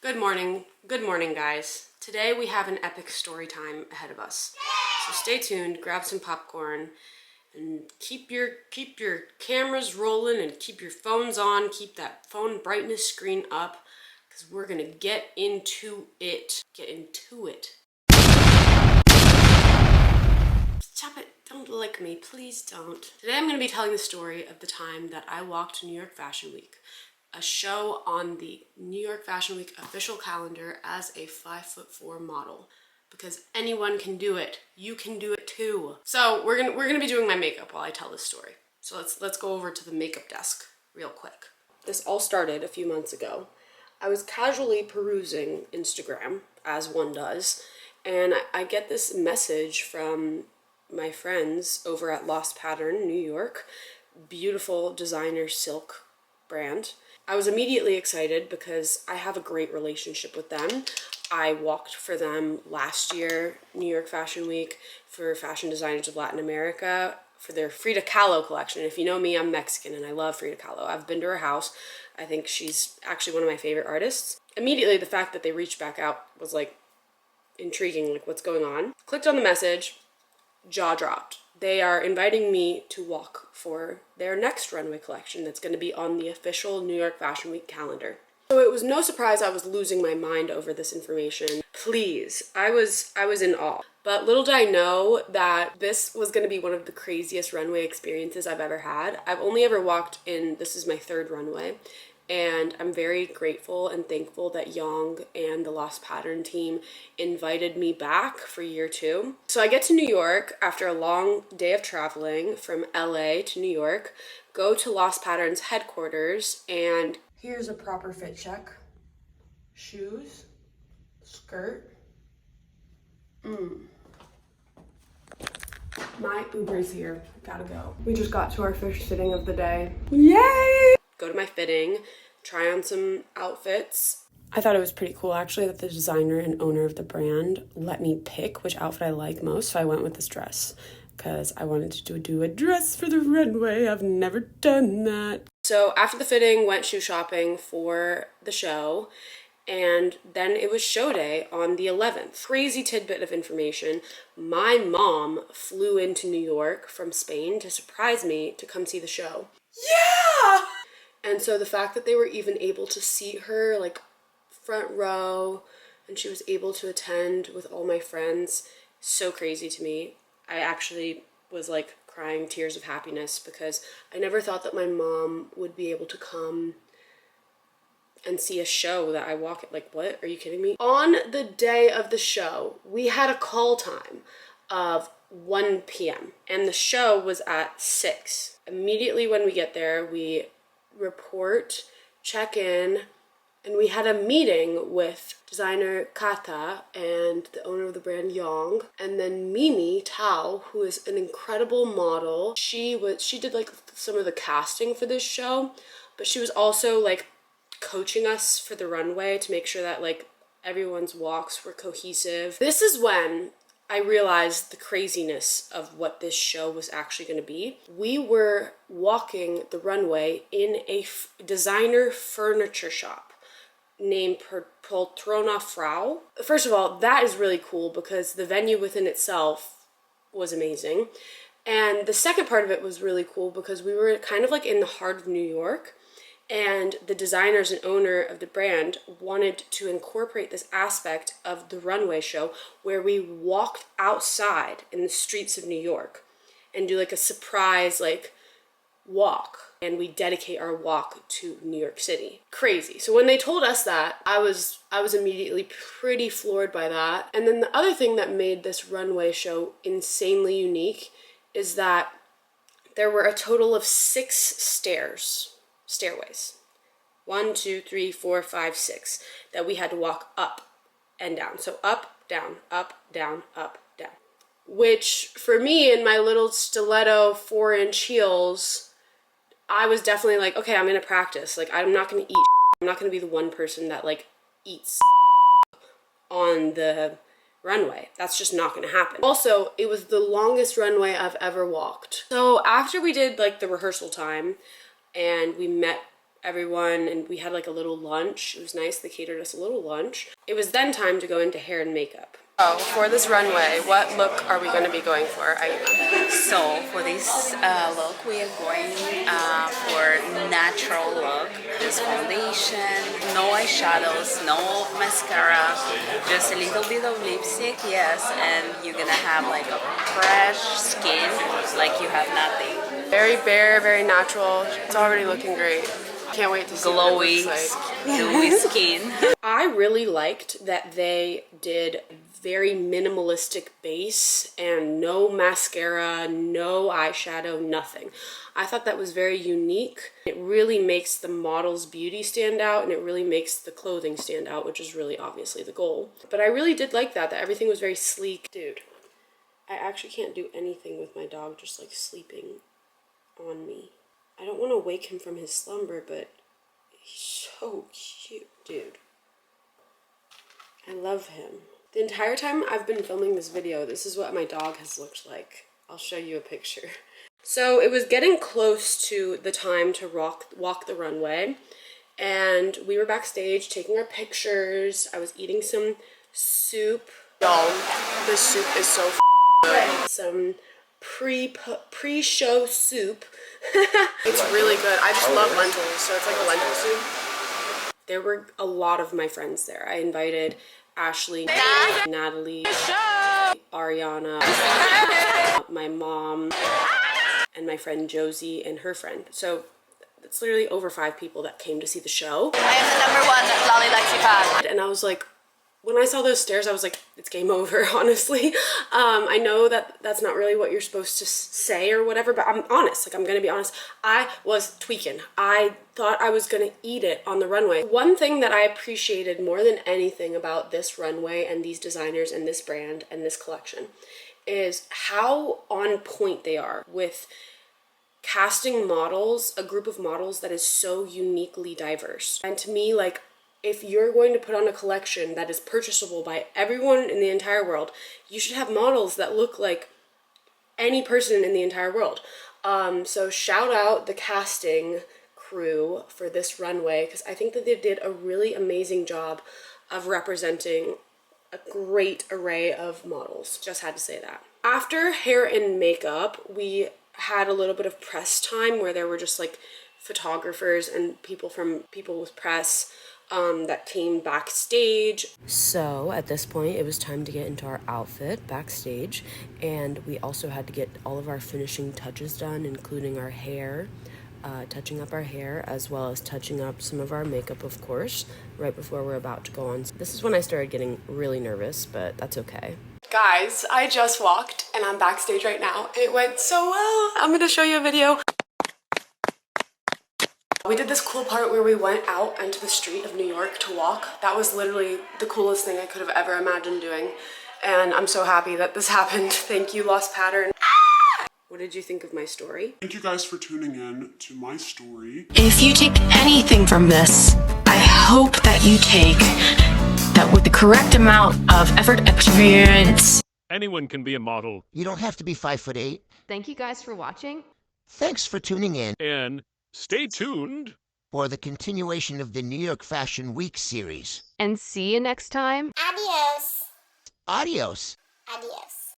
Good morning. Good morning, guys. Today we have an epic story time ahead of us. So stay tuned, grab some popcorn, and keep your cameras rolling and keep your phones on, keep that phone brightness screen up, because we're gonna get into it. Get into it. Stop it. Don't lick me. Please don't. Today I'm gonna be telling the story of the time that I walked New York Fashion Week, a show on the New York Fashion Week official calendar as a 5'4" model, because anyone can do it. You can do it too. So we're gonna be doing my makeup while I tell this story. So let's go over to the makeup desk real quick. This all started a few months ago. I was casually perusing Instagram, as one does, and I get this message from my friends over at Lost Pattern, New York, beautiful designer silk brand. I was immediately excited because I have a great relationship with them. I walked for them last year, New York Fashion Week, for Fashion Designers of Latin America, for their Frida Kahlo collection. If you know me, I'm Mexican and I love Frida Kahlo. I've been to her house. I think she's actually one of my favorite artists. Immediately, the fact that they reached back out was like intriguing, like what's going on. Clicked on the message, jaw dropped. They are inviting me to walk for their next runway collection that's going to be on the official New York Fashion Week calendar. So it was no surprise I was losing my mind over this information. Please, I was in awe. But little did I know that this was going to be one of the craziest runway experiences I've ever had. I've only ever walked in, this is my third runway, and I'm very grateful and thankful that Young and the Lost Pattern team invited me back for year 2. So I get to New York after a long day of traveling from LA to New York, go to Lost Pattern's headquarters, and here's a proper fit check. Shoes, skirt. My Uber's here, gotta go. We just got to our first fitting of the day. Yay! Go to my fitting, try on some outfits. I thought it was pretty cool actually that the designer and owner of the brand let me pick which outfit I like most, so I went with this dress because I wanted to do a dress for the runway. I've never done that. So after the fitting, went shoe shopping for the show, and then it was show day on the 11th. Crazy tidbit of information. My mom flew into New York from Spain to surprise me to come see the show. Yeah! And so the fact that they were even able to see her like front row and she was able to attend with all my friends, so crazy to me. I actually was like crying tears of happiness because I never thought that my mom would be able to come and see a show that I walk at. Like, what? Are you kidding me? On the day of the show, we had a call time of 1 p.m. and the show was at 6. Immediately when we get there, we report, check in, and we had a meeting with designer Kata and the owner of the brand Yong, and then Mimi Tao, who is an incredible model. She did like some of the casting for this show, but she was also like coaching us for the runway to make sure that like everyone's walks were cohesive. This is when I realized the craziness of what this show was actually going to be. We were walking the runway in a designer furniture shop named Poltrona Frau. First of all, that is really cool because the venue within itself was amazing. And the second part of it was really cool because we were kind of like in the heart of New York, and the designers and owner of the brand wanted to incorporate this aspect of the runway show where we walked outside in the streets of New York and do like a surprise like walk, and we dedicate our walk to New York City. Crazy. So when they told us that, I was immediately pretty floored by that. And then the other thing that made this runway show insanely unique is that there were a total of 6 stairways. 1, 2, 3, 4, 5, 6 that we had to walk up and down. So up, down, up, down, up, down. Which for me in my little stiletto 4-inch heels, I was definitely like, okay, I'm gonna practice. Like, I'm not gonna eat. I'm not gonna be the one person that like eats on the runway. That's just not gonna happen. Also, it was the longest runway I've ever walked. So after we did like the rehearsal time and we met everyone, and we had like a little lunch. It was nice. They catered us a little lunch. It was then time to go into hair and makeup. Oh, for this runway, what look are we going to be going for? So for this look, we are going for natural look. This foundation, no eyeshadows, no mascara, just a little bit of lipstick, yes, and you're gonna have like a fresh skin, like you have nothing. Very bare, very natural. It's already looking great. Can't wait to see glowy, what it looks like. dewy skin. I really liked that they did very minimalistic base and no mascara, no eyeshadow, nothing. I thought that was very unique. It really makes the model's beauty stand out, and it really makes the clothing stand out, which is really obviously the goal. But I really did like that everything was very sleek. Dude, I actually can't do anything with my dog just like sleeping on me. I don't want to wake him from his slumber, but he's so cute, dude. I love him. The entire time I've been filming this video, this is what my dog has looked like. I'll show you a picture. So it was getting close to the time to walk the runway, and we were backstage taking our pictures. I was eating some soup. Y'all, this soup is so good. Some pre-show soup. It's really good. I just love lentils, so it's like a lentil soup. There were a lot of my friends there. I invited Ashley, Natalie, Ariana, my mom, and my friend Josie and her friend. So it's literally over 5 people that came to see the show. I am the #1 Lolly Lexi fan. And I was like, when I saw those stairs, I was like, it's game over, honestly. I know that that's not really what you're supposed to say or whatever, but I'm honest. Like, I'm gonna be honest. I was tweaking. I thought I was gonna eat it on the runway. One thing that I appreciated more than anything about this runway and these designers and this brand and this collection is how on point they are with casting models, a group of models that is so uniquely diverse. And to me, like, if you're going to put on a collection that is purchasable by everyone in the entire world, you should have models that look like any person in the entire world. So shout out the casting crew for this runway, because I think that they did a really amazing job of representing a great array of models. Just had to say that. After hair and makeup, we had a little bit of press time where there were just like photographers and people with press that came backstage. So at this point, it was time to get into our outfit backstage, and we also had to get all of our finishing touches done, including our hair, touching up our hair, as well as touching up some of our makeup, of course, right before we're about to go on. This is when I started getting really nervous, but that's okay. Guys, I just walked and I'm backstage right now. It went so well. I'm gonna show you a video. We did this cool part where we went out into the street of New York to walk. That was literally the coolest thing I could have ever imagined doing. And I'm so happy that this happened. Thank you, Lost Pattern. What did you think of my story? Thank you guys for tuning in to my story. If you take anything from this, I hope that you take that with the correct amount of effort, experience. Anyone can be a model. You don't have to be 5'8". Thank you guys for watching. Thanks for tuning in. And stay tuned for the continuation of the New York Fashion Week series. And see you next time. Adios. Adios. Adios.